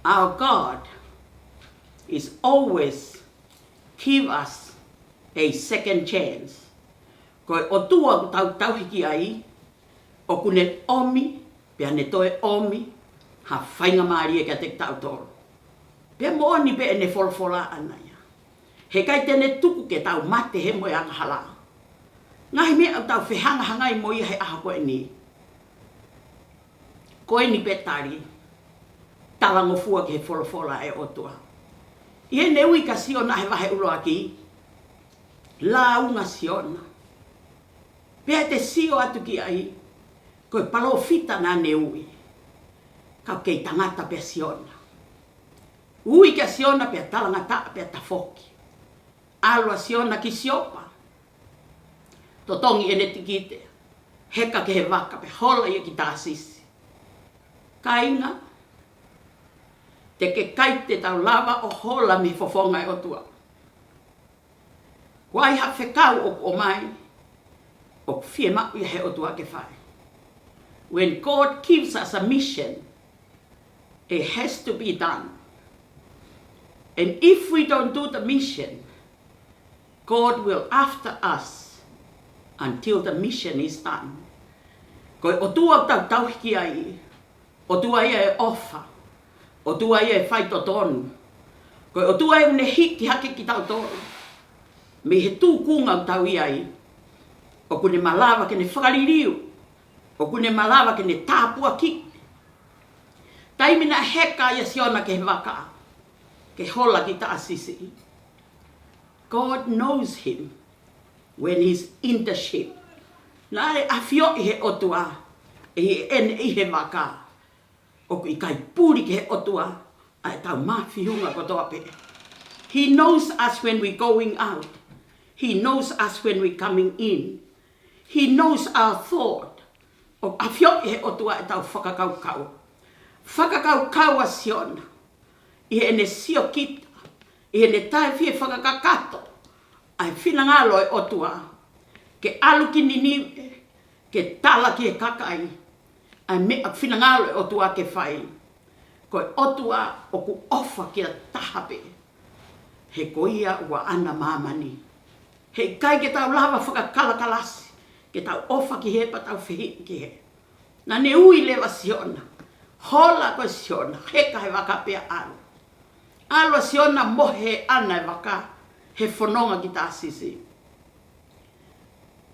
Our God is always give us a second chance. Koe o tua tau hiki ai, o kune omi, pia ne toe omi, ha whainga maari e ka te tau toro. Pia mo oni pe ne folfola ana ia. He kai tene tuku ke tau mate he moe anga hala. Ngahi mea au tau whihanga hangai mo ia he aha koe ni. Koe ni petari, talango fua ke he folfola e otua. Ie ne ui ka siona he wahe ulo aki, la unga siona. Pea te sio atu ki ai, koe palo fita na ne ui. Kau kei tangata pea siona. Ui ka siona pea talangata pea tafoki. Alua siona ki siopa. Totongi ene tikite. Heka ke he waka pe hola ia ki tāsisi. Kainga. Te ke kaite tau lava o hola mi fofonga e otua. Wai ha whekau o mai. O fie mau ia he otua ke whai. When God gives us a mission, it has to be done. And if we don't do the mission, God will after us until the mission is done. Koe o tua tau hiki ai, o tua ia e ofa, o tua ia e whai totonu. Koe o tua ia une hiki hake ki tau toro. Me he tū kunga tau iai, o kune malawa ke ne whakaririu, o kune malawa ke ne tāpua ki. Taimina heka ia siona ke he waka, ke hola ki ta asisi. God knows him when he's in the ship. Nare afio i he otua, e ene i he waka. O i kai puri ke he otua, ai tau mawhiunga kotoa pe. He knows us when we're going out. He knows us when we're coming in. He knows our thought. O afio i he otua e tau whakakaukau. Whakakaukau a siona. I ene sio kita. I ene tae fie whakakakato. Ai whinangalo e otua. Ke alu ki niniwe. Ke tala ki e kakai. Ai mea whinangalo e otua ke whai. Koe otua o ku ofa ki a tahape. He koia ua ana mamani. He kai ke tau lava whakakalakalasi. Ke tau ofa ki he pa tau whihi ki he. Na ne ui lewa siona. Hola koe siona. Heka he waka pea alu. Alua siona mohe ana e waka. He whanonga ki tā sisi.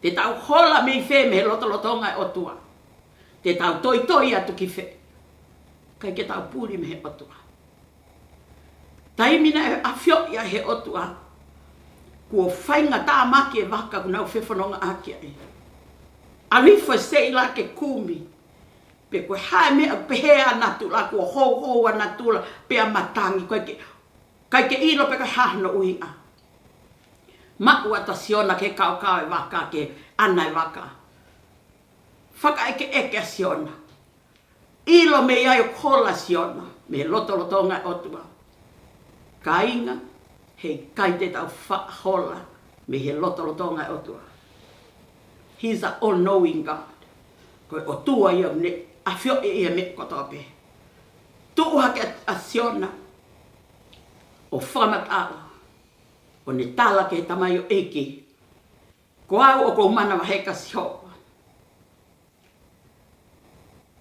Te tau hola mei whē me he lotolotonga e otua. Te tau toi atu ki whē. Kai ke tau puri me he otua. Taimina e awhio ia he otua. Kua whainga tā maki e waka kunau whē whanonga aki ai. Arifa sei la ke kumi. Pe koe hae mea pehea natula, kua hou natula, pea matangi, kai ke ilo pe koe hahno uinga. Makua ta siona ke kau e waka, ke ana e waka. Whaka eke siona. Ilo me iai o kola siona, me lotolotonga e otua. Kainga, hei kai te tau hola, me he lotolotonga e otua. He's an all-knowing God. Koe o tua ia ne awhio e ia me kotoa pe. Tuuha ke a siona o whamatala. O ne tala ke tamai o eke. Ko au o kou mana waheka sihoa.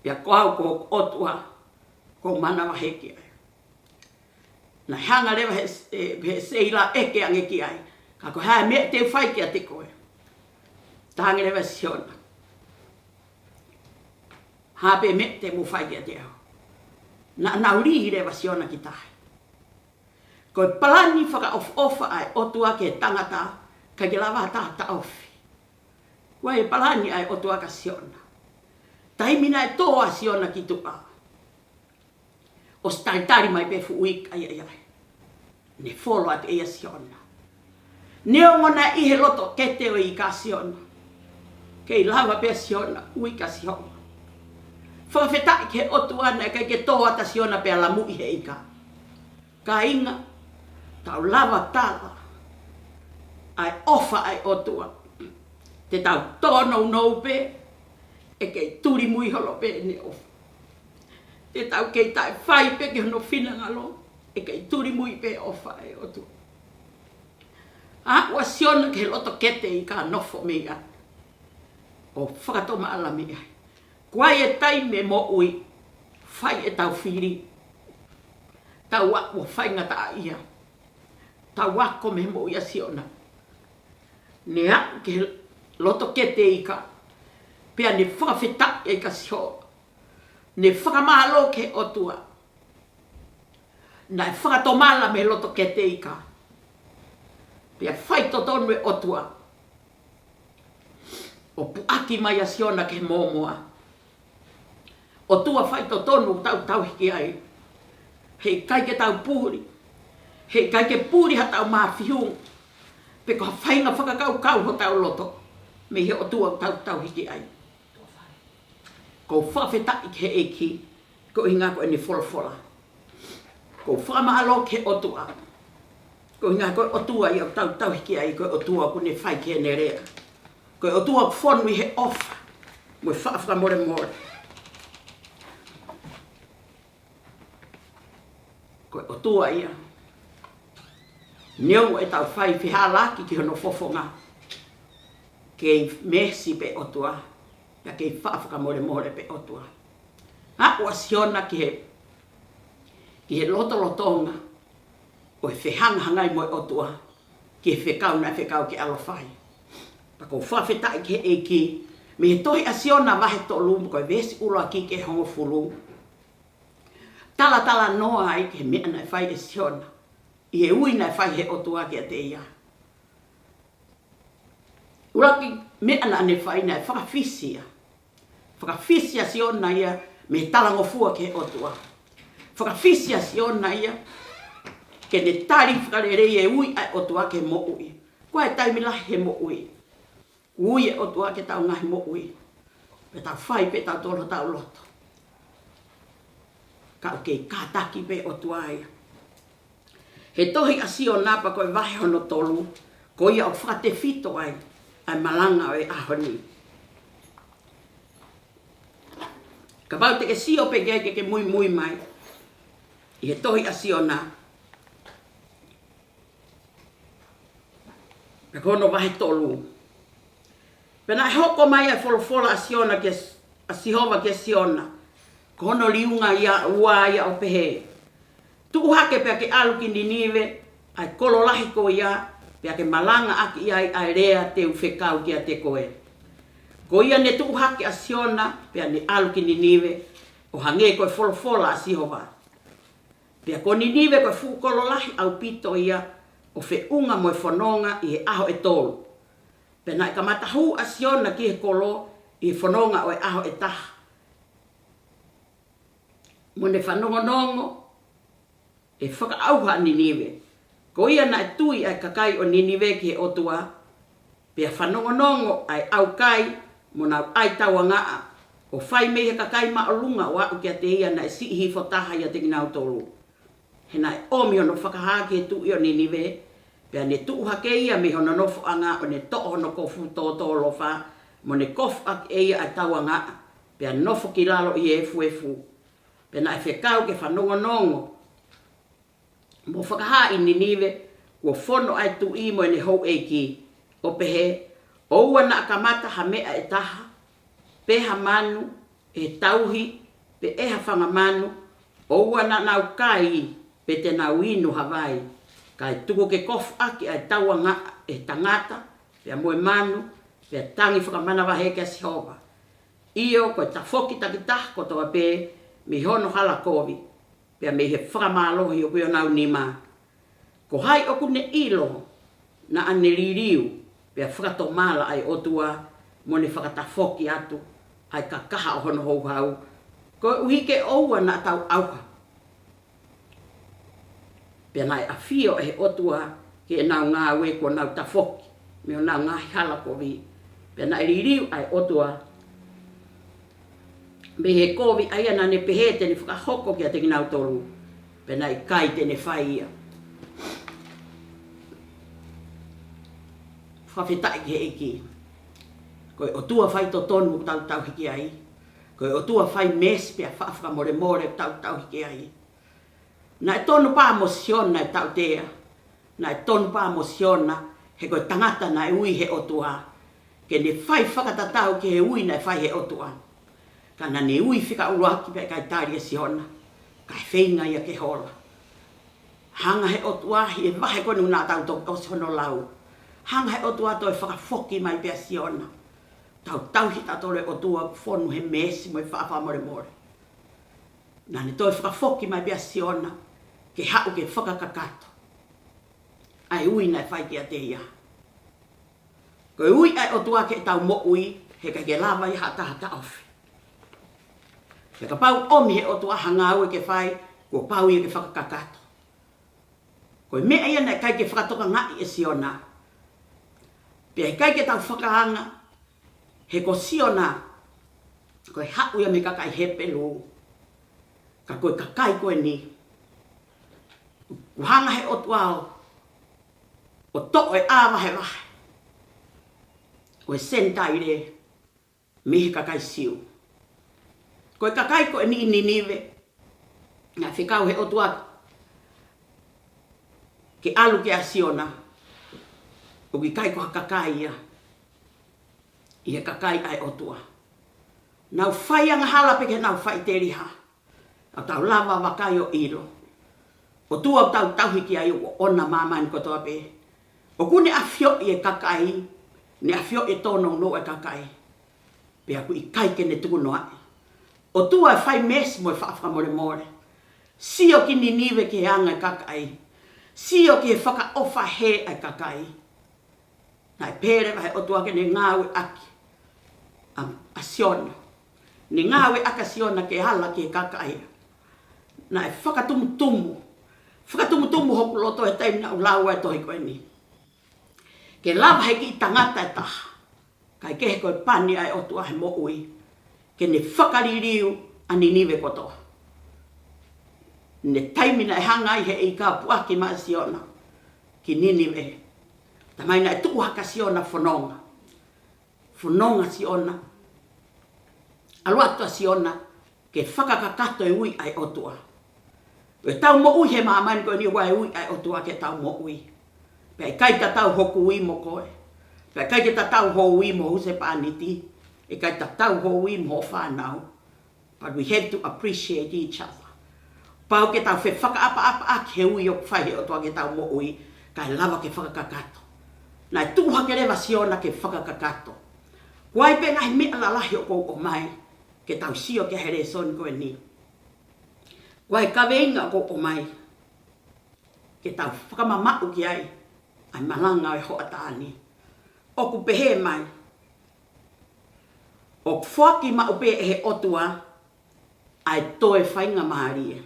Pia ko au ko otua kou mana waheki ai. Na hanga lewa he seila eke angeki ai. Ka ko hae mea te whai ki a te koe. Tahangi lewa siona. Hape me te mu whai ki a te au. Na nauri lewa siona ki tahi. Koe palani whaka ofa ai otua ke tangata ka ke lawa ta ofi. Koe e palani ai otua ka siona. Taimina e toa siona ki tua. O staritari mai pe fuik ai. Ne folo at ea siona. Neongona i he loto kete o i ka siona. Kei lawa pe siona ui ka siona. Whawhetai ke otua na kai ke toa ta siona pe alamu i he ika. Ka inga. Tau lava tala. Ai ofa ai otua. Te tau tono pe. E kei turi mui holo pe ne ofa. e tau kei tai whai pe ke hono whina ngalo, e kei turi mui pe o whae o tu. Ua siona ke loto kete i ka nofo mea, o whakatoma ala mea. Kua e tai me mo ui, whai e tau whiri, tau ua whai ngata a ia, tau wako me mo ia siona. Nea ke loto kete i ka, pea ne whakawhita e ka sio, ne whakamalo ke otua, na whakatomala me loto kete i ka, pea whai to tonu e otua, o puaki mai a siona ke mōmoa, o tua whai to tonu tau hiki ai, hei kai ke tau pūri, hei kai ke pūri ha tau mawhiung, pe ko whainga whakakau kau ho tau loto, me he o tua tau hiki ai. Ko whawhetai ke eki, ko inga ko ene whola. Ko whamaalo ke o tua, ko inga ko o tua i o tau hiki ai, ko o tua ko ne whai ke ne rea. Ko o tua whonu i he ofa, mo whawhaka more. Ko o tua ia, neo e tau whai whihalaki ki hono fofonga, kei mesi pe o tua, ya kei whawhaka more pe o tua. Ua siona ki he lotonga, o e whehangahangai mo o tua, ki he whekau ke alo whai. Pako whawhetai ke eki, me he tohi a siona wahe tolu, ko e vesi uloa ki ke hongo fulu. Tala noa ai ke mea nai whai e siona, i he ui nai whai he o tua ki a te ia. Uraki mea na ne whai nai whakawhisia. Whakawhisia siona ia, me talangofua ke o tua. Whakawhisia siona ia, ke ne tari whakarerei e ui ai o tua ke mo ui. Kua e taimilahi he mo ui. Ui e o tua ke tau ngahi mo ui. Pe tau whai pe tau tolo tau loto. Ka o kei kātaki pe o tua ia. He tohi a sio napa koe wahe hono tolu, ko ia o whakate fito ai, ai malanga o e ahoni. Ka pau te ke sio pe ke mui mai, i he tohi a sio nā. Ka kono wahe tolu. Pena e hoko mai ai wholofola a siona ke a sihova ke siona, kono liunga ia ua ia o pehe. Tuku hake pea ke alu ki Ninive, ai kolo lahi ko ia, pea ke malanga aki ia ai rea te uwhekau ki a te koe. Ko ia ne tuku hake a siona, pea ne alu ki Ninive, o hange koe wholofola a sihova. Pea ko Ninive koe fu kolo lahi au pito ia, o whiunga mo e whanonga i he aho e tolu. Pea na ka matahu a siona ki he kolo, i he whanonga o e aho e taha. Mo ne whanongonongo, e whakaauha Ninive. Ko ia na e tui ai kakai o Ninive ki he otua, pea whanongonongo ai au kai, mo na ai taua ngaa, o whai mei he kakai maolunga o au kia te ia na e sihi fotaha ia te kinau tolu. He na e omi ono whakahaki he tui o Ninive, pea ne tuu hake ia me hono nofo anga o ne to'o hono kofu tōtolo wha, mo ne kofu ak e ia ai taua ngaa, pea nofo ki lalo i efu. Pea na e whekau ke whanongonongo, mo whakaha i Ninive, ua whono ai tu i mo ne hou eiki, o pehe, oua na akamata ha mea e taha, peha manu, e tauhi, pe eha whangamanu, oua na nau kai, pe te nau inu Hawaii, kai tuku ke kofu aki ai taua ngā e tangata, pea moe manu, pea tangi whakamana waheke a sihova. Iyo koe ta whoki takitah ko toa pe, mi hono hala kovi, pea me he whakamalohi o kuio nau nima. Ko hai oku ne ilo, na ane ririu, pea whakatomala ai otua, mo ne whakatafoki atu, ai ka kaha o hono hou hau, ko uhike oua na tau auha. Pea nai a fio e otua, ke nau ngā we ko nau tafoki, me o nau ngā hala kovi, pea nai ririu ai otua, me he kovi aia na ne pehe te ne whakahoko ki a te kinau tolu, pe nai kai te ne whai ia. Whawhetai ki he eki. Koe o tua whai to tonu tau hiki ai, Koe o tua fai mes pia whaafra more more tau hike ai. Na e tonu pā mosiona e tau tea. Na e tonu pā mosiona he koe tangata na e ui he o tua. Ke ne fai whakatatau ke he ui na e fai he o tua. Kana ne ui whika uruaki pe kai tāria siona. Kai whenga ia ke hola. Hanga he o tua hi e wahe konu nā tau tō osono lau. Hanga he o tua toi whakafoki mai pia siona. Tau hita tole o tua whonu he mesi mo e whaafaa more more. Nā ne toi whakafoki mai pia siona. Ke hau ke whakakakato. Ai ui nai whai kia te ia. Koe ui ai o tua ke tau mo ui. He ka ke lava i hata ofi. He ka pau omi he o tua hanga au e ke whai. Ko pau i ke whakakakato. Koe mea ia nai kai ke whakatoka ngai e siona. Pea kai ke tau whakahanga. He ko siona. Koe hau ia me kakai hepe lu. Ka koe kakai koe ni. Uhanga he o tuao. O to e awa he wahe. Koe sentai re. Mihi kakai siu. Koe kakai koe ni nive. Nga whikau he o tuao. Ke alu ke asiona. O ki kai koha kakai ia. Ia kakai ai o tua. Nau whai anga hala peke nau whai te riha. Au tau lava wakai o iro. O tua tau hiki ai o ona mamani kotoa pe. O kune a fio i e kakai. Ne a fio i tono no e kakai. Pe aku i kai ke ne tuku noa. O tua e whai mes mo e whaafka more more. Sio ki ni niwe ke anga e kakai. Sio ki e whaka ofa he ai kakai. Nai pere wahe o tua ke ne ngāwe aki. A siona. Ni ngāwe aka siona ke hala ke kakai. Nai whakatumutumu. Whakatumutumu hoku loto e taimina u laua e tohi koe ni. Ke lava he ki tangata e taha. Kai kehe koe pani ai o tua he mo ui. Ke ne whakaririu ani niwe kotoa. Ne taimina e hanga i he i ka puaki maa siona. Ki niniwe. Tamaina e tuku haka siona whanonga. Whanonga siona. Aluatua siona. Ke whakakakato e ui ai otua. E tau mo ui he maamani koe ni wai ui ai otua ke tau mo ui. Pea kai ta tau hoku ui mo koe. Pea kai ta tau ho ui mo huse pāniti. E kai ta tau ho ui mo whanau. But we have to appreciate each other. Pau ke tau whe whakaapa aki he ui o whai o toa ke tau mo ui. Kai lava ke whakakakato. Nai tuha ke rewa siona ke whakakakato. Wai pe ngai mea lalahi o kou o mai. Ke tau sio ke here son koe ni. Wai ka veinga ko o mai. Ke tau whakamamau ki ai. Ai malanga e hoa tāni. O ku pehe mai. O whaki ma upe e he otua. Ai toe whainga maarie.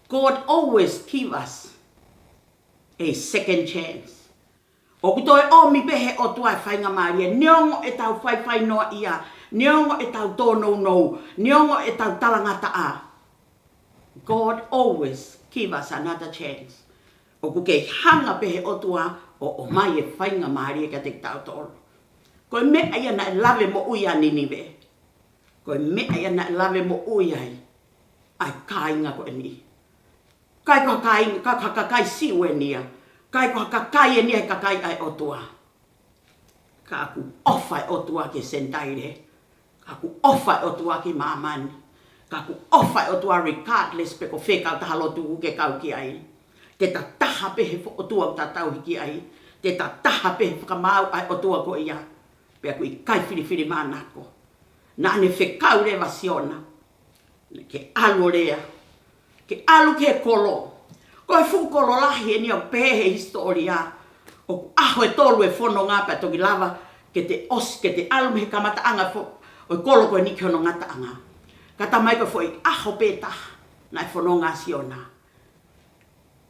God always give us a second chance. O ku toe omi pehe otua e whainga maarie. Niongo e tau whai noa ia. Niongo e tau tōnou nou. Niongo e tau talangata a. God always give us another chance. O ku ke hanga pehe otua o mai e whainga maarie ka te tau tōru. Koe mea ia na e lave mo ui a niniwe. Koe mea ia na e lave mo ui ai. Ai kāinga koe ni. Kai koha kāinga, ka kakai siu e nia. Kai koha kakai e nia e kakai ai otua. Ka aku ofa e otua ke sentaire. Ka aku ofa e otua ke maamani. Ka aku ofa e otua regardless pe ko whekau taha lotu ke kau ki ai. Te ta taha pehe otua ta tau hiki ai. Te ta taha pehe whakamau ai otua ko ia. Pe aku i kai whiriwhiri mānako. Nā ne whekau rewa siona. Ke alu rea. Ke alu ke kolo. Koe whukolo lahi e ni o pehe historia. O aho e tolu e whono ngāpea toki lava. Ke te os, ke te alu mehe kamata anga. O kolo koe ni kiono ngata anga. Kata mai koe fo i aho peta. Nai whono ngā siona.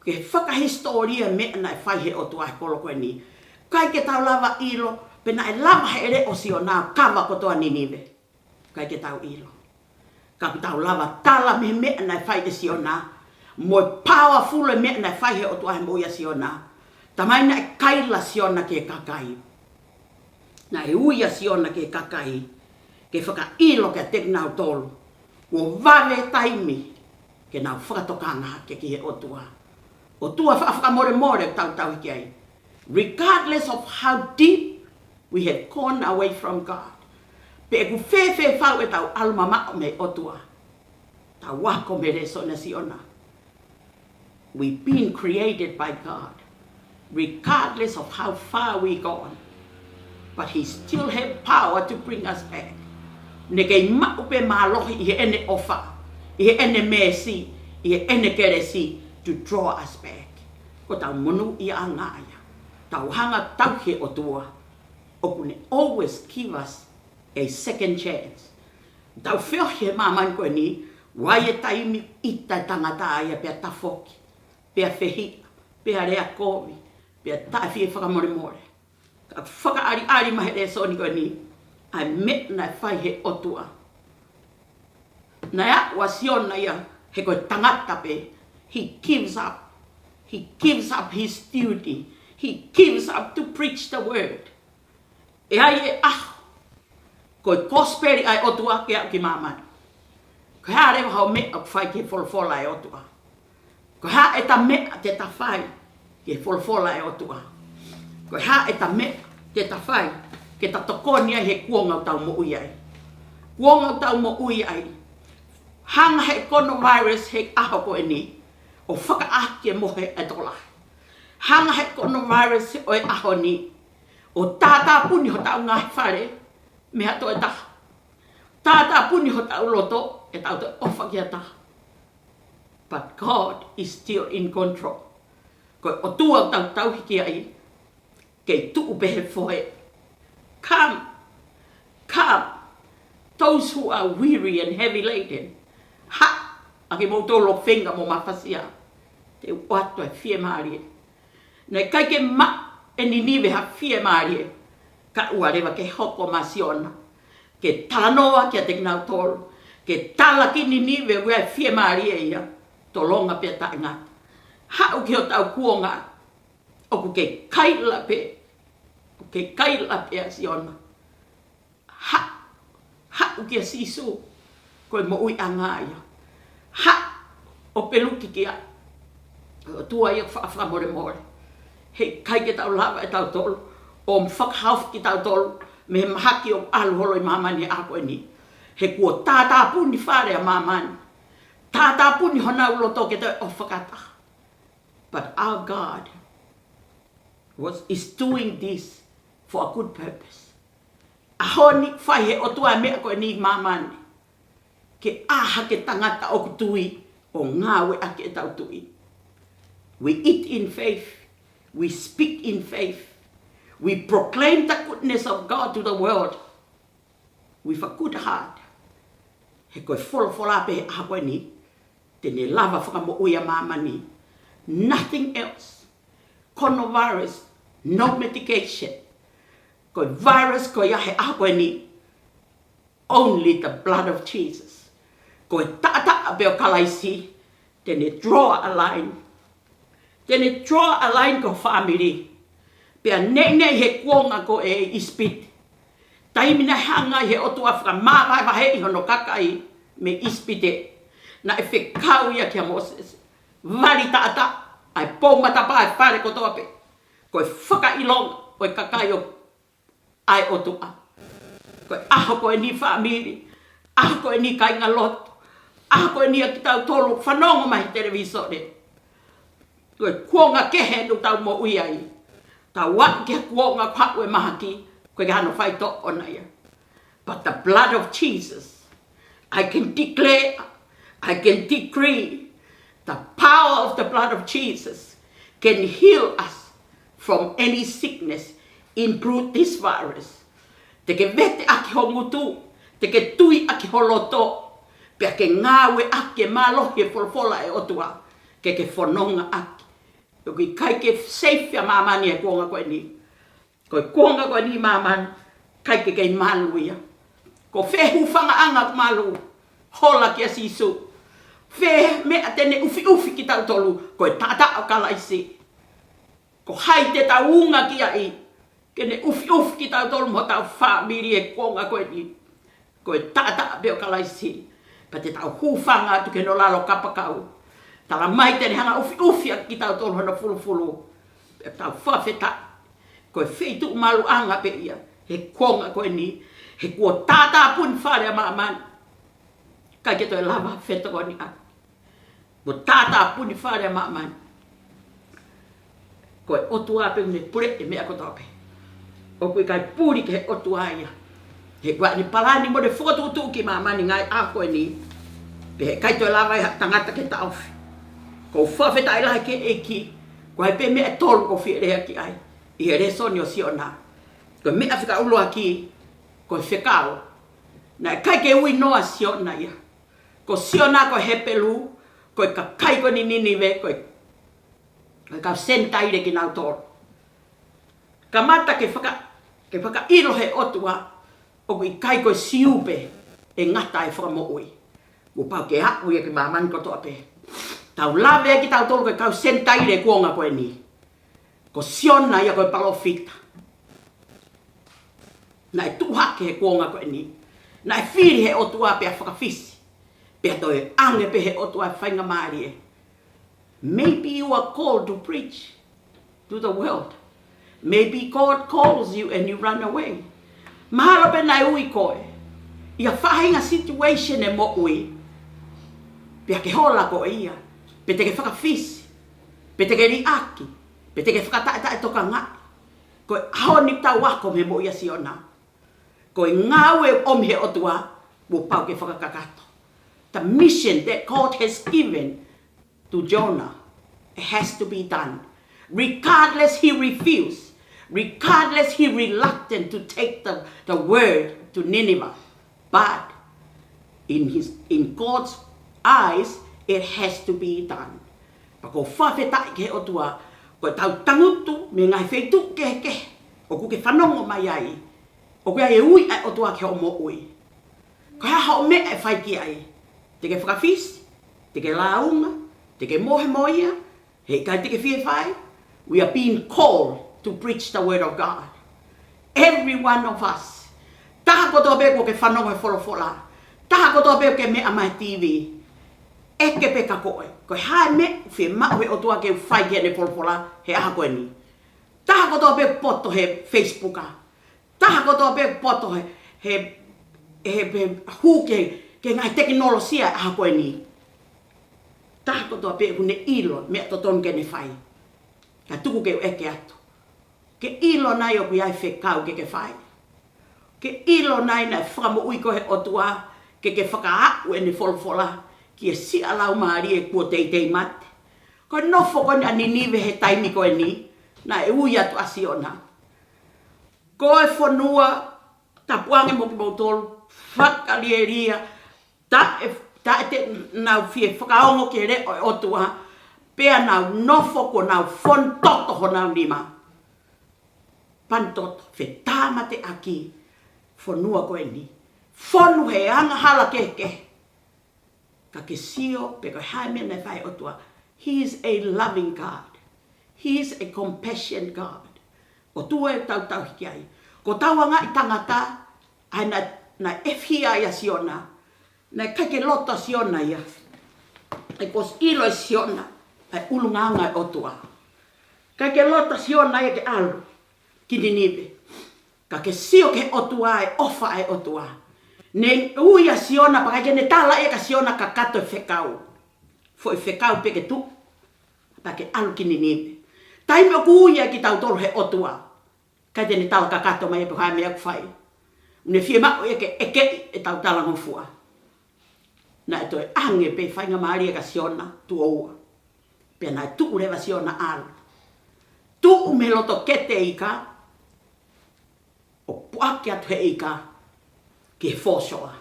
Ke whakahistoria mea nai whaihe o tua e kolo koe ni. Kai ke tau lava ilo. Pena e lava he re o siona kawa kotoa niniwe. Kai ke tau ilo. Ka tau lava tala me mea nai whai e siona. Moi powerful e mea nai whaihe o tua he moia siona. Tamai nai kaila siona ke kakai. Nai uia siona ke kakai. ke whakailo ke te nau tolu. Ua wave taimi ke nau whakatokanga ke ki he otua. Otua whakamore more tau hiki ai. Regardless of how deep we have gone away from God. Pe ku fe whau e tau almama me otua. Tau wako me reso na siona. We've been created by God. Regardless of how far we gone. But He still has power to bring us back. Nekei maupe malohi I he ene ofa. I he ene mesi. I he ene keresi. To draw us back. Ko tau monu I angaya. Tau hanga tau he otua. Opune always give us a second chance. Tau whio he maman koe ni. Wai e taimi ita tangata aia pia tafoki. Pia whehia. Pia rea kovi. Pia tawhi e whakamore more. Ka whakaari mahe re so ni koe ni. Ai me na whai he otua. Na ya wasiona ia he koe tangata pe. He gives up. He gives up his duty. He gives up to preach the word. E ai e aho. Koe kosperi ai otua ke au ki mamai. Ko ha rewa hao mea ku whai ke wholofola e otua. Ko ha e ta mea te ta whai ke wholofola e otua. Ko ha e ta mea te ta whai ke ta tokonia he kuonga tau mo ui ai. Kuonga tau mo ui ai. Hanga he coronavirus he aho ko e ni. O whakaake mo he e tola. Hanga he coronavirus o e aho ni. O tata puni ho tau ngai whare. Me hato e taha. Tata puni ho tau loto. E tau te ofa kia taha. But God is still in control. Koe o tua tau hiki ai. Kei tuu pehe fohe. Come. Come. Those who are weary and heavy laden. Ha. Ake mo tolo whenga mo mawhasia. Te wato e fie maarie. Nei kai ke ma e niniwe ha fie maarie. Ka ua rewa ke hoko masiona. Ke talanoa kia te kinau tolo. Ke tala ki niniwe ua e fie maarie ia. Tolonga pia ta inga. Hau ki o tau kuonga. Oku ke kaila pe. Ke kaila pe asiona. Hau ki a sisu. Koe mo ui anga ia. Ha! O peluki ki ai. O tua ia whaafamore more. He kai ke tau lava e tau tolu. O mwhakhauf ki tau tolu. Me mahaki o alu holo I mamani a koe ni. He kua tātā puni whare a mamani. Tātā puni hona uloto ke te o whakata. But our God is doing this for a good purpose. Ahoni whai he o tua mea koe ni mamani. Ke aha ke tangata o kutui o ngawe ake e tau tui. We eat in faith. We speak in faith. We proclaim the goodness of God to the world with a good heart. He koe wholofola pe aha koe ni. Tene lava whakamo uia mamani. Nothing else. Coronavirus. No medication. Koe virus koe yahe aha koe ni. Only the blood of Jesus. Koe tata abe o kalaisi. Tene draw a line. Tene draw a line ko family. Pea nene he kuonga ko e ispit. Taimina hanga he otua whaka mawai wahe I hono kakai me ispite. Na e whekau ia kia Moses. Wari tata. Ai pōmata pa e whare kotoa pe. Koe whakailonga o e kakai o ai otua. Koe aho koe ni family. Aho koe ni kainga loto. Aho koe ni a ki tau tolu whanongo mai televisore. Koe kuonga kehe nu tau mo ui ai. Tau wat kia kuonga kwa ue mahaki. Koe ke hano whai to ona ia. But the blood of Jesus. I can declare. I can decree. The power of the blood of Jesus can heal us from any sickness. Include this virus. Te ke vete aki ho ngutu. Te ke tui aki ho loto. Pea ke ngawe ake malohi e wholofola e otua. Ke whanonga aki. Koe kai ke safe a mamani e kuonga koe ni. Koe kuonga koe ni mamani. Kai ke kei malu ia. Ko whehu whanga anga malu. Hola ki a sisu. Whe mea tene ufi ki tau tolu. Koe tata o kalaisi. Ko hai te tau unga ki ai. Kene ufi ki tau tolu mo tau whamiri e kuonga koe ni. Ko e tata be o kalaisi. Pa te tau hufanga tu ke no lalo kapakau. Tala mai tene hanga ufi ki tau tolu hana fulu. E tau whawheta. Ko e wheitu malu anga pe ia. He konga koe ni. He kua tata pun whare a maaman. Kai ke toi lava wheta koe ni a. Ko tata pun whare a maaman. Ko e otua pe me pure e mea kotope. O koe kai puri ke he otua ia. He kua ni palani mo de whakatutu ki maamani ngai a koe ni. Pe he kai toi lava i tangata ke tauwhi. Ko whawheta i lahi ke eki. Ko hai pe mea tolu ko whia rea ki ai. I he resoni o siona. Ko mea whika uloa ki. Ko whekao. Na kai ke ui noa siona ia. Ko siona ko he pelu. Ko ka kai ko ni Ninive. Ko ka sentaire ki nau tolu. Ka mata ke whaka iro he otua. O ko i kai ko siupe. E ngata e whakamoui. Ko pau ke hapu ia ki maamani kotoa pe. Tau lawe ki tau tolu ko kau sentaire kuonga koe ni. Ko siona ia koe palofita. Na e tuhake he kuonga koe ni. Na e whiri he otua pe a whakawhisi. Pe a toi ange pe he otua e whainga maari e. Maybe you are called to preach to the world. Maybe God calls you and you run away. Mahalo pe nai ui koe. Ia whahinga situation e mo ui. Pe a ke hola koe ia. Pe te ke whakawhisi. Pe te ke riaki. Pe te ke whakataita e toka ngai. Koe haoni tau wako me mo ia siona. Koe ngawe om he otua. Wo pau ke whakakakato. The mission that God has given to Jonah, it has to be done. Regardless he refused. Regardless he reluctant to take the word to Nineveh. But in God's eyes, it has to be done. Pako whawhetai ke otua, ko tau tangutu me ngai wheitu ke. O ku ke whanongo mai ai. O ku ai ui ai otua ke o mo ui. Ko ha o me e whai ki ai. Te ke whakawhisi, te ke launga, te ke mohe moia, he kai te ke whie whai. We are being called to preach the word of God. Every one of us. Taha kotoa be ko ke whanongo e wholofola. Taha kotoa be ke mea mai TV. Eke pe ka koe. Koe hae me, whie maue o tua ke whai ke ne wholofola, he aha koe ni. Taha kotoa be poto he Facebooka. Taha kotoa be poto he hu ke ngai teknolosia aha koe ni. Taha kotoa be hune ilo, mea toton ke ne whai. Ka tuku ke eke atu. Ke ilo nai o kui ai whekau ke whai. Ke ilo nai na whakamu ui ko he otua, ke whakaaku e ne wholofola. Ki e si alau maari e kua teitei mate. Ko nofo ko ni a Ninive he taimi koe ni, na e ui atu asiona. Ko e whanua, tapuange mo ki mautolu, whakalieria, ta e te nau fie whakaongo ke re o otua, pea nau nofo ko nau whontoto ho nau nima. Pantoto, whe tāmate aki, whanua koe ni. Whonu he anga hala keke. Ka ke sio pe ko hae mea nei whai otua. He is a loving God. He is a compassionate God. O tua e tau hiki ai. Ko tauanga i tangata, ai na efhia ia siona. Na kai ke loto siona ia. Ai kos ilo i siona. Ai ulunganga i otua. Kai ke loto siona ia ke alu. Ki Ninive. Ka ke sio ke otua e ofa ai otua. Ne uia siona pa ke ne tala e ka siona ka kato e whekau. Fo e whekau pe ke tu. Pa ke alu ki Ninive. Taime o ku uia ki tau tolu he otua. Kai te ne tala ka kato mai e pe hae mea ku whai. Ne fie mako e ke eke e tau tala ngofua. Na e toi ange pe whainga maari e ka siona tu oua. Pe na e tu urewa siona alu. Tu me loto kete ika. O puake atu he ika. Ke fosoa.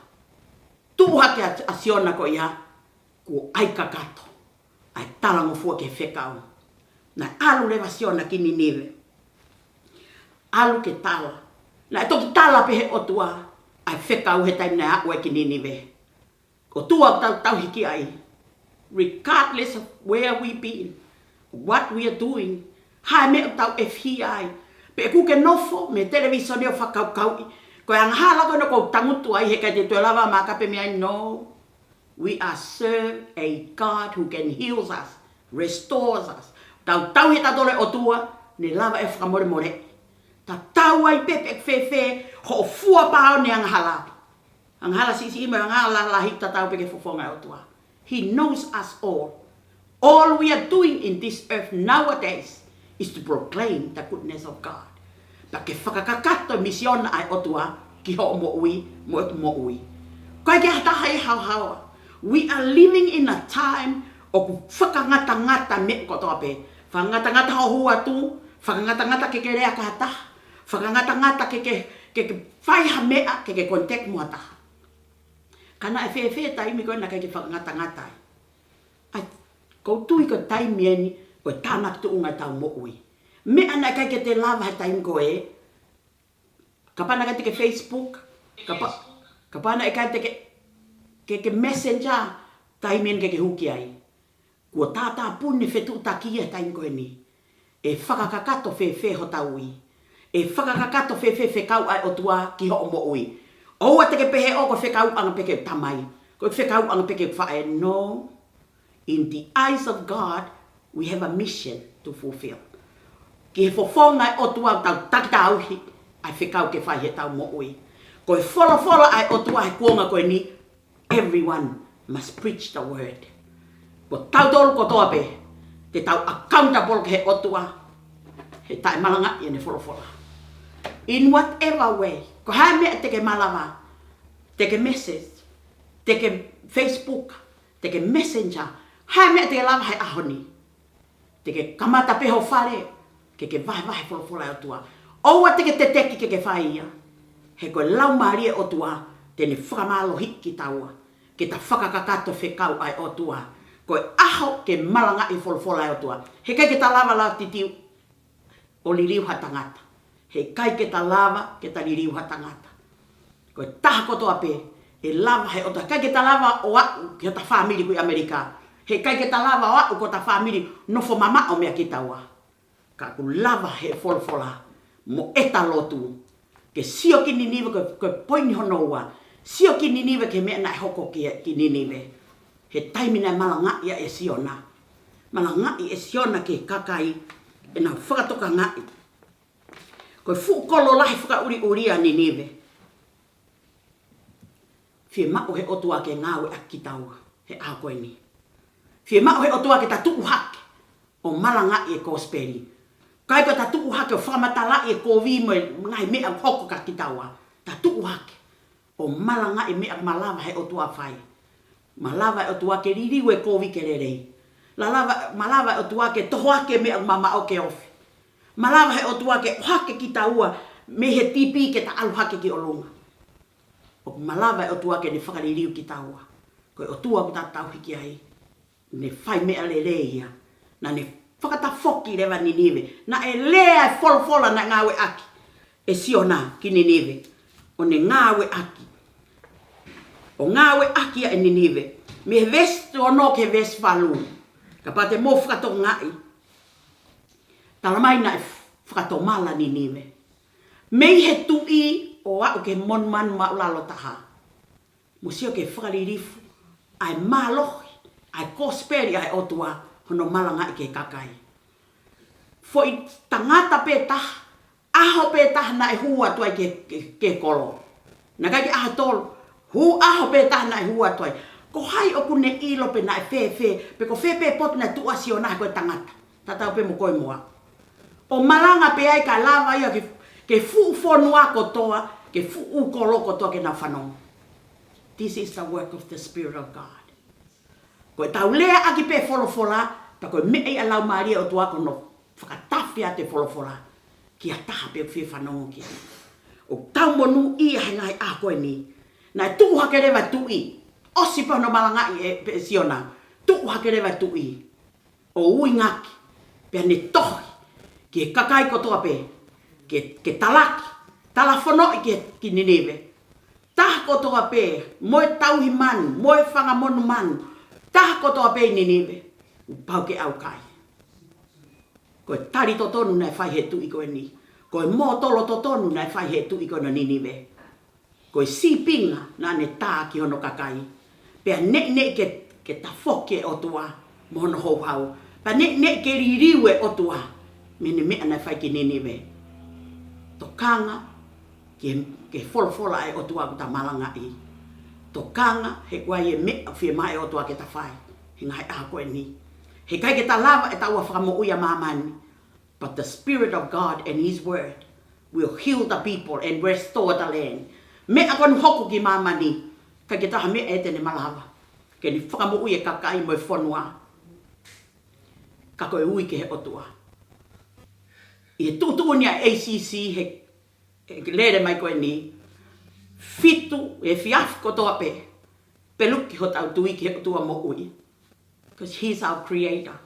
Tuha ke asiona ko ia. Ko ai kakato. Ai talango fua ke whekau. Na alu lewa siona ki Ninive. Alu ke tala. Na toki tala pe he otua. Ai whekau he taimina akua ki Ninive. Ko tua tau hiki ai. Regardless of where we been. What we are doing. Hae me tau FHI. Pe ku ke nofo me televisone o whakaukau. Ko ang hala ko no ko tangutu ai he ka te lava ma ka pe mi no. We are serve a God who can heal us, restores us. Tau he ta dole o tua ni lava e whakamore more. Tau ai pepe fe ho fua pao ni ang hala. Ang hala si me ang hala la hita tau peke fofonga o tua. He knows us all. All we are doing in this earth nowadays is to proclaim the goodness of God. Pake whakakakato mission ai o tua ki ho mo ui. Kai ke hata hai hau. We are living in a time o whakangata-ngata me ko toa pe. Whakangata-ngata ho hua tu, whakangata-ngata ke rea ka hata, whakangata-ngata ke whaiha mea ke kontek mua ta. Kana e whewhe tai mi koe na ke whakangata-ngata. Ai, kou tui ko tai mieni, ko tāna tu unga tau mo ui. Me ana kai ke te lava he taim koe. Kapana ka te ke Facebook, kapana e kai te ke messenger, taim en ke huki ai. Kua tata puni whetu taki e taim koe ni. E whakakakato whewhe ho tau ui. E whakakakato whewhe kau ai o tua ki ho mo ui. Oua te ke pehe o ko whekau anga peke tamai. Ko whekau anga peke whae. No. In the eyes of God, we have a mission to fulfill. Ki he fofonga o tua tau takita auhi, ai whekau ke whai he tau mo ui. Ko e whola ai o tua he kuonga koe ni, everyone must preach the word. Ko tau tolu ko toa pe, te tau accountable ke he o tua, he tae malanga i ne whola. In whatever way, ko hae mea te ke malawa, te ke message, te ke Facebook, te ke messenger, hae mea te ke lava he ahoni, te ke kamata peho whare, ke vai whola o tua. Oua te ke te teki ke whai ia. He koe lau maria o tua, tene whakamalo hiki taua. Ke ta whakakakato whekau ai o tua. Koe aho ke malanga i whola o tua. He kai ke ta lava la titiu o liriu ha tangata. He kai ke ta lava ke ta liriu ha tangata. Koe taha kotoa pe, e lava he o tua. Kai ke ta lava o au ke ta whamiri kui Amerika. He kai ke ta lava o au ko ta whamiri nofo mama o mea ki taua. Ka ku lava he whola mo eta lotu. Ke sio ki Ninive ko poini honoa. Sio ki Ninive ke mea na hoko ki Ninive. He taimina malanga ia e siona. Malanga i e siona ke kakai e na whakatoka ngai. Ko fu kolo lahi whaka uri a Ninive. Fie mao he otua ke ngawe a kitaua. He a koe ni. Fie mao he otua ke ta tuu hake. O malanga i e kosperi. Kai ko ta tuu hake o whamatala e kovi mo ngai mea hoko ka kitaua. Ta tuu hake. O malanga e mea malava he o tua whai. Malava e o tua ke ririu e kovi ke rerei. Malava e o tua ke toho hake mea mama o ke ofi. Malava he o tua ke hake kitaua me he tipi ke ta alu hake ki olunga. O malava e o tua ke ne whakaririu kitaua. Koe o tua ki ta tau hiki ai. Ne whai mea lereia. Na ne whakatafoki rewa Ninive. Na e lea e whola na ngawe aki. E siona ki Ninive. O ne ngawe aki. O ngawe aki a e Ninive. Me he vestu o no ke ves falu. Ka pate mo whakato ngai. Talamai na e whakato mala Ninive. Mei he tui o au ke monman maulalo taha. Musio ke whakaririfu. Ai malohi. Ai kosperi ai otua. Hono malanga i ke kakai. Fo i tangata pe taha, aho pe taha na e hua tuai ke kolo. Na kai ke aho tolo, aho pe taha na e hua tuai. Ko hai oku ne ilo pe na e fe, pe ko fe pot na tua si o na koe tangata. Tatau pe mo koe mua. O malanga pe ai ka lava ia ke fu fonua kotoa, ke fu kolo kotoa ke na whanong. This is the work of the Spirit of God. Koe tau lea aki pe wholofola, pa koe mei alau maria o tua kono whakatawhia te wholofola. Ki a taha pe whi whanongo ki. O tau monu i a ngai a koe ni. Nai tuu hake rewa tui. Osi pa no malanga i e siona. Tuu hake rewa tui. O ui ngaki. Pea ne tohi. Ki e kakai kotoa pe. Ke talaki. Talafono i ki Ninive. Taha kotoa pe. Moe tauhi manu. Moe whangamonu manu. Taha kotoa pe Ninive, pau ke au kai. Koe tari to tonu nai whai he tui koe ni. Koe mō tolo to tonu nai whai he tui koe na Ninive. Ko sipinga na ne tā ki hono kakai. Pea ne ke tafoke o tua mono hou hau. Pa ne ke ririu e o tua. Mene mea na whai ki Ninive. Tokanga ke fola e o tua ta Malanga i. Tokanga he kwa e mea whia mai o tua ke ta whai. He ngai a koe ni. He kai ke ta lava e ta ua whakamo uia mamani. But the Spirit of God and His Word will heal the people and restore the land. Me a kon hoku ki mamani. Kai ke taha mea e tene malava. Ke ni whakamo uia kakai mo e whanua. Kako e ui ke he otua. I he tutu ni a ACC he lere mai koe ni. Fitu e fiaf kotoa pe. Peluki ho tau tui ki he otua mo ui. Because He's our Creator.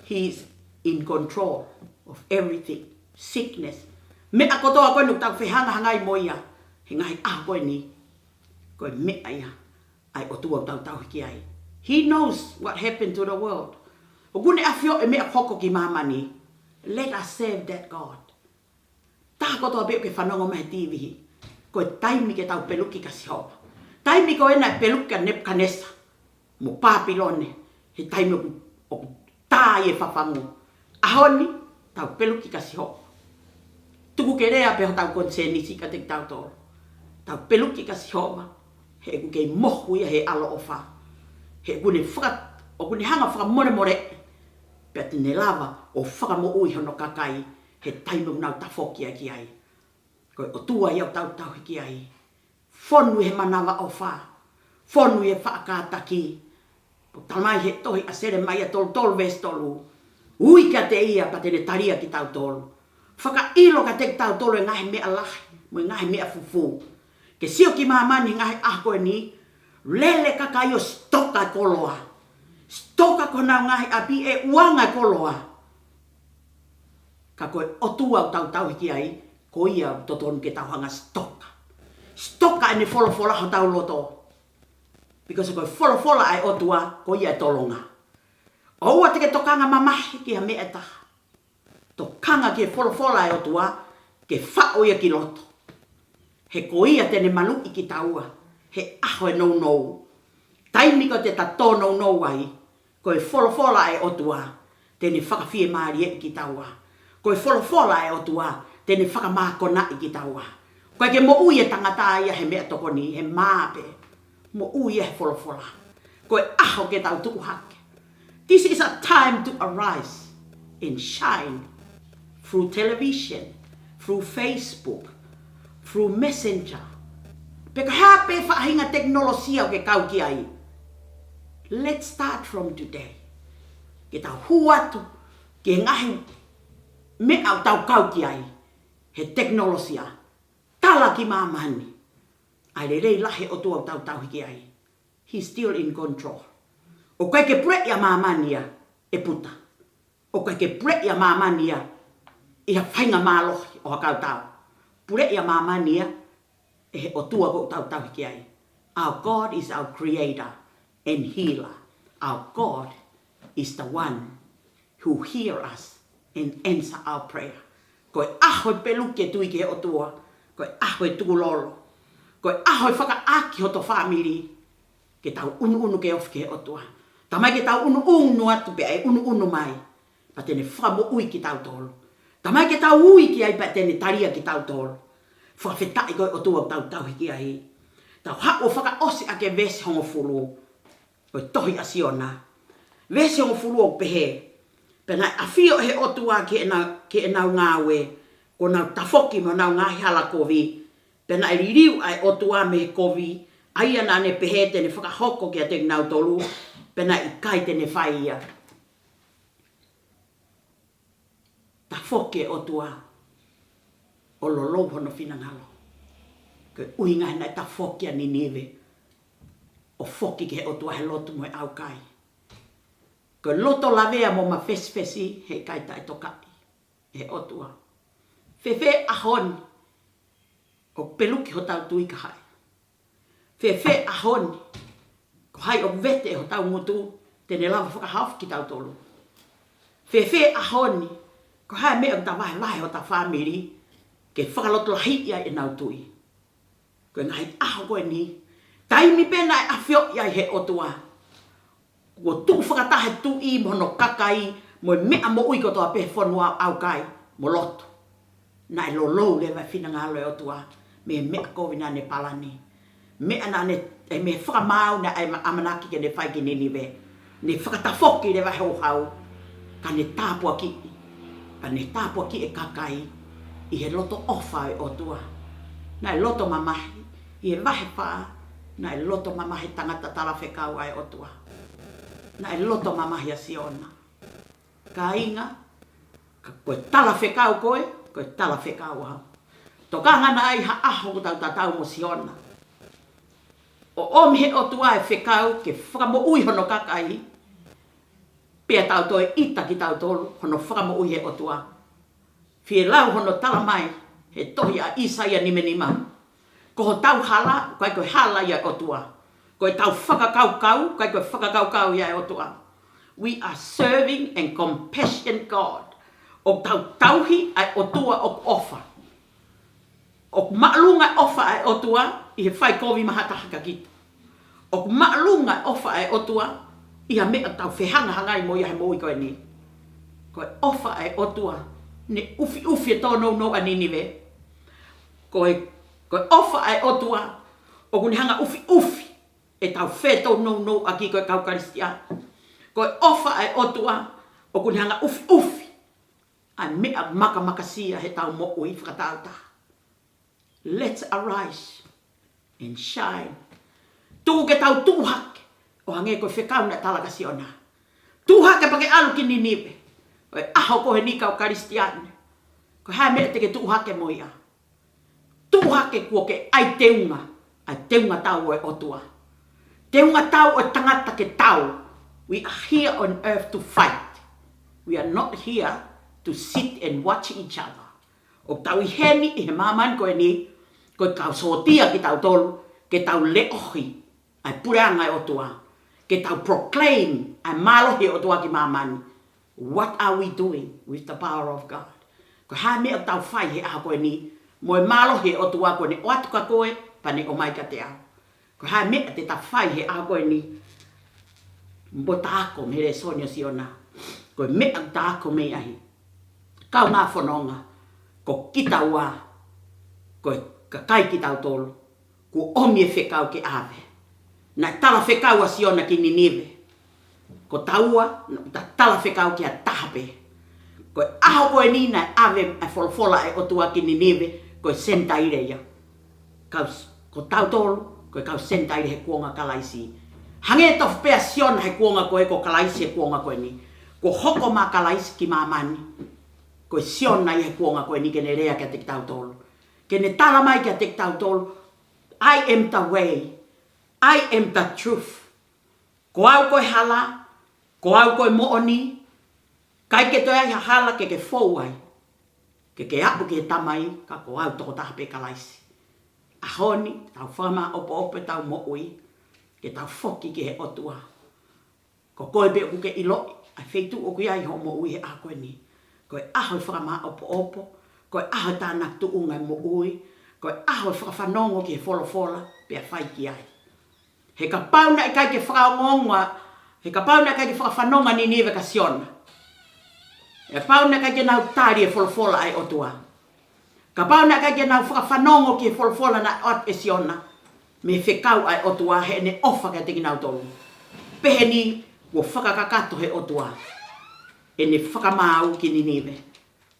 He's in control of everything. Sickness. Me a kotoa koe nuk tau whihanga hangai moia. He ngai a koe ni. Koe mea ia. Ai otua tau hiki ai. He knows what happened to the world. O gune a whio e mea hoko ki mamani. Let us serve that God. Tā kotoa peo ke whanongo mai TV. Koe taimi ke tau peluki ka sihoa. Taimi ko ena peluki ka Nebukadnesa. Mo Papilone. He taimi o tā e whawhangu. Ahoni, tau peluki ka sihoa. Tuku ke rea peo tau konsenisi ka te tau tōro. Tau peluki ka sihoa. He ku kei mohu ia he alo o wha. He kune whakat, o kune hanga whakamore more. Pea tine lava o whakamo ui hono kakai. He taimau nau tafokia ki ai. Koe o tua iau tau hiki ai. Whonu he manawa o wha. Whonu he whaakātaki. Po tamai he tohi a sere mai a tolu ves tolu. Ui ka te ia pa tene taria ki tau tolu. Whaka ilo ka te tau tolu e ngahe mea lahi. Mo e ngahe mea fufu. Ke sio ki mamani ngahe ako e ni. Lele kakai o stoka koloa. Stoka kona ngahe api e uanga koloa. Ka koe otua tau hiki ai. Ko ia totonu ke tau hanga stoka. Stoka ene fola ho tau loto. Because koe fola ai otua ko ia e tolonga. O ua teke tokanga mamahi ki ha mea taha. Tokanga ki e fola ai otua ke whao ia ki loto. He ko ia tene manu i ki taua. He aho e nou. Taimi ko te tato nou ai. Ko e fola ai otua. Tene whakawhie maari e ki taua. Ko e fola ai otua. Tene whakamākona i ki taua. Ko e ke mo ui e tangata ia he mea toko ni. He māpe. Mo ui e he fola. Ko e aho ke tau tuku hake. This is a time to arise and shine through television, through Facebook, through Messenger. Peka hape whaahinga teknolosia o ke kau ki ai. Let's start from today. Ke tau huatu, ke ngahi me au tau kau ki ai. He teknolosia. Tala ki mamani. Ai rei lahe o tua tau hiki ai. He's still in control. O kai ke pre ia mamania e puta. O kai ke pre ia mamania ia whainga mālohi o hakau tau. Pure ia mamania e o tua ko tau hiki ai. Our God is our creator and healer. Our God is the one who hear us and answer our prayer. Koe aho e peluke tui ke o tua. Koe aho e tūlolo. Koe aho e whakaaki ho to whamiri. Ke tau unu ke ofi ke o tua. Tamai ke tau unu atu pe ai unu mai. Pa tene whamo ui ki tau tolo. Tamai ke tau ui ki ai pa tene taria ki tau tolo. Whawhetai koe o tua tau hiki ai. Tau hako whaka osi ake vese hongo fulu. Koe tohi asiona. Vese hongo fulu o pehe. Pena awhio he o tua ke e nau ngāwe. Ko nau tafoki mo nau ngāhi hala kovi. Pena e ririu ai o tua me he kovi. Aia nā ne pehe tene whakahoko ki a te nau tolu. Pena i kai tene whaia. Tafoki o tua. O lolo hono whinangalo. Ke uinga hena ta foki a Ninive. O foki ke o tua he lotu mo e au kai. Ke loto lavea mo ma fesfesi he kai tai tokai. He o tua. Fefe ahon. O peluki ho tau tui ka hai. Fefe ahon. Ko hai o vete ho tau ngutu. Tene lava whakahawh ki tau tolu. Fefe ahon. Ko hai mea ta vahe ho ta whamiri. Ke whakaloto lahi ia e nau tui. Koe ngai aho koe ni. Taimi pena e awhio ia he otua. Ko tu whakatahe tu I mono kakai mo mea mo ui kotoa pe whanua au kai mo loto. Na e lolo le vai whina ngalo e otua. Me mea kovina ne palani. Mea na ne e me whakamau na e amanaki ke ne whai ki Ninive. Ne whakatafoki le vai hau. Ka ne tāpua ki. Ka ne tāpua ki e kakai. I he loto ofa e otua. Na e loto mamahi. I e vahe paa. Na e loto mamahi tangata tala whekau ai otua. Na e loto mamahi a siona. Ka inga. Ka koe tala whekau koe. Koe tala whekau hau. Toka ngana ai ha aho tau tatau mo siona. O omihe otua e whekau ke whakamo ui hono kakai. Pea tau toe ita ki tau tolu hono whakamo ui he otua. Whie lau hono tala mai he tohi a Isaia nimenima. Ko ho tau hala, koe koe hala ia otua. Koe tau whakakaukau, koe koe whakakaukau ia otua. We are serving and compassion God. O tau tauhi ai otua o ofa. O maalunga ofa ai otua, I he whai kovi mahatahaka kita. O maalunga ofa ai otua, I ha mea tau whehanga hangai mo ia he moi koe ni. Koe ofa ai otua, ne ufi e tō no a Ninive. Koe ofa ai otua, o kuni hanga ufi, e tau whetau no a ki koe kaukaristia. Koe ofa ai otua, o kuni hanga ufi, a mea makasia he tau mo ui whakatauta. Let's arise and shine. Tu ke tau tuhake, o hange koe whekau na talaka siona. Tuhake pake alu ki Ninive, o e aho kohe ni kaukaristiane. Ko hae mea te ke tuhake mo ia. Tuhake kua ke ai teunga tau e otua. Teunga tau o tangata ke tau. We are here on earth to fight. We are not here to sit and watch each other. O tau I heni I he maman koe ni, koe kau sotia ki tau tolu, ke tau leohi, ai pureanga e otua. Ke tau proclaim, ai malohi otua ki maman. What are we doing with the power of God? Ko hae mea tau whai he aha koe ni, mo e malohi otua koe ni oatuka koe, pa ne o mai ka te au. Ko hae mea te tau whai he aha koe ni, mbo taako me re sonio siona. Ko mea taako me ahi. Kau ngā whanonga, ko kita wā, ko ka kai ki tau tolu, ko omi e whekau ke ave. Na tala whekau a siona ki Ninive. Ko taua, na tala whekau ki a tahape. Ko aho koe ni na ave e wholofola e otua ki Ninive, ko senta ireia. Ko tau tolu, ko kau senta ire he kuonga kalaisi. Hange tof pea siona he kuonga koe ko kalaisi he kuonga koe ni. Ko hoko ma kalaisi ki mamani. Ko siona I he kuonga koe ni kene rea kia te tau tolu. Kene tala mai kia te tau tolu. I am the way. I am the truth. Ko au koe hala. Ko au koe mooni. Kai ke toi ha hala ke fouai. Ke apu ke tamai. Ka ko au toko tahape kalaisi. Ahoni. Tau whama opo tau mooi. Ke tau foki ke he otua. Ko koe be uke ilo. Ai feitu o kuia I ho mooi he a koe ni. Koe aho whakama opo. Koe aho tānak tu unga mo ui. Koe aho whakawhanongo ki he wholofola. Pea whai ki ai. He ka pauna I kai ke whakaongonga. He ka pauna I kai ke whakawhanonga ni niwe ka siona. He pauna I kai ke nau tāri e wholofola ai otua. Ka pauna I kai ke nau whakawhanongo ki he wholofola na ot e siona. Me whekau ai otua he ne ofa ka te ki nau tolu. Pehe ni wo whakakakato he otua. E ne whakamau ki Ninive.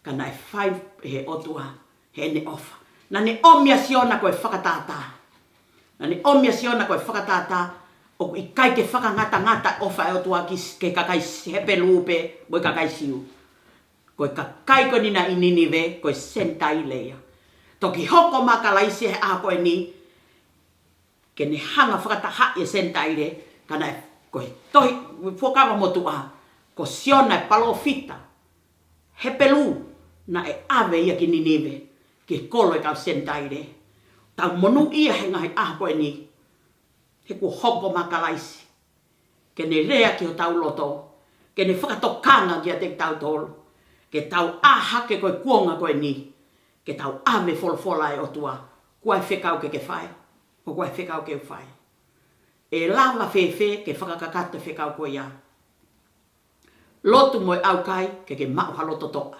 Ka nai whai he otua he ne ofa. Na ne omia siona koe whakatata. Na ne omia siona koe whakatata. O I kai ke whakangata ofa e otua ki ke kakai hepe lupe. Moi kakai siu. Koe kakai ko nina I Ninive. Koe senta I leia. Toki hoko makalaisi he a koe ni. Ke ne hanga whakataha e senta I le. Ka nai koe tohi whokawa motua. Ko siona e palofita. He pelu na e ave ia ki Ninive. Ke kolo e kau senta I le. Tau monu ia he ngahi aha koe ni. He ku hoko makalaisi. Ke ne rea ki o tau loto. Ke ne whakatokanga ki a te tau tolu. Ke tau aha ke koe kuonga koe ni. Ke tau ave wholofola e otua. Kua e whekau ke whae. o koe whekau ke whai. E lava whewhe ke whakakakata whekau koe ia. Lotu moe au kai ke mau ha loto toa.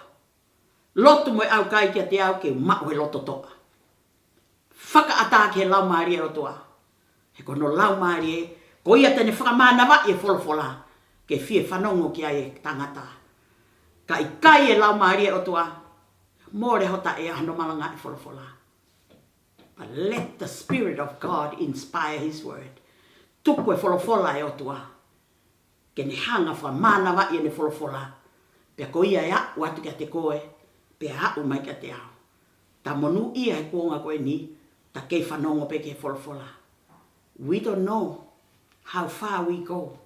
Lotu moe au kai ke te au ke mau he loto toa. Whakaata ke lau maari e rotoa. He kono lau maari e, ko ia tene whakamanawa e wholofola, ke whie whanongo ki ai e tangata. Ka i kai e lau maari e rotoa, more hota e ano malanga e wholofola. But let the Spirit of God inspire His word. Tuku e wholofola e rotoa. Ke ne hanga whamanawa e ne wholofola. Pea ko ia ea watu kia te koe, pea hau mai kia te au. Ta monu ia e kuonga koe ni, ta kei whanongo pe ke wholofola. We don't know how far we go.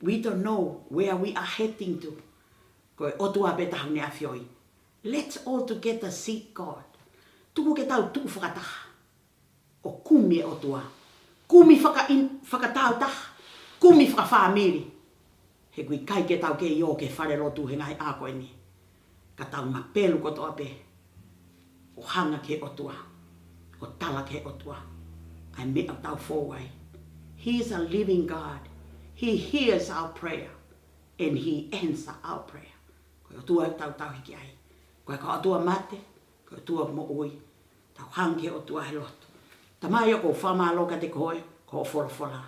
We don't know where we are heading to. Koe otua pe tahu ne awhioi. Let's all together seek God. Tuku ke tau tuku whakataha. O kumi e otua. Kumi whakatau taha. Kumi whakawhamiri. He kui kai ke tau ke io ke whare rotu he ngai a koe ni. Ka tau mapelu ko toa pe. O hanga ke otua. O tala ke otua. I me a tau forward. He is a living God. He hears our prayer. And He answers our prayer. Koe otua e tau hiki ai. Koe ka otua mate. Koe otua mo oi. Tau hangi otua he lotu. Tamai o ko whamalo ka te koe. Ko wholofola.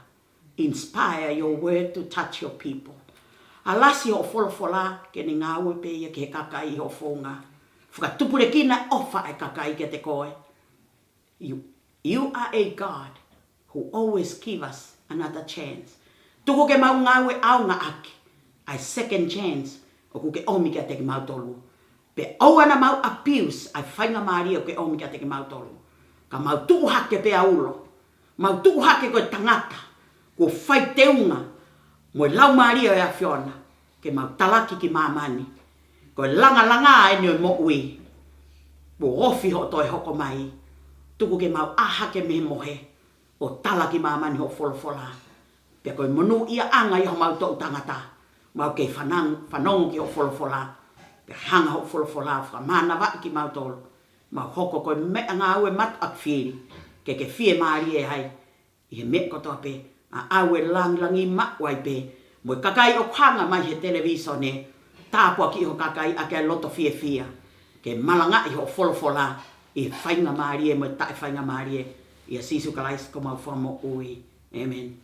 Inspire your word to touch your people. Alasi o wholofola ke ni ngā ue pe ia ke kakai ho whonga. Whakatupure kina ofa e kakai ke te koe. You are a God who always give us another chance. Tuko ke mau ngā ue au ngā ake. I second chance o ku ke omi kia te ke mau tolu. Pe au ana mau abuse ai whainga maari o ke omi kia te ke mau tolu. Ka mau tuku hake pe aulo. Mau tuku hake koe tangata. Ko whai teunga. Moe lau maari o ea whiona. Ke mau talaki ki mamani. Koe langa e ni o mo ui. Bo ofi ho toi hoko mai. Tuku ke mau aha ke me mohe. O talaki mamani ho wholofola. Pea koe monu ia anga i ho mau tau tangata. Mau ke whanong ki ho wholofola. Pea hanga ho wholofola. Whamana wa ki mau tolu. Mau hoko koe mea ngā ue mat ak whiri. Ke whie maari e hai. I he mea kotoa pe. A awe langi makwai pe. Moe kakai o hanga mai he televisione. Tāpua ki ho kakai a ke loto fia. Ke malanga i ho wholofola. I whainga maari e moe tae whainga maari e. I a sisu kalais ko mau whamo ui. Amen.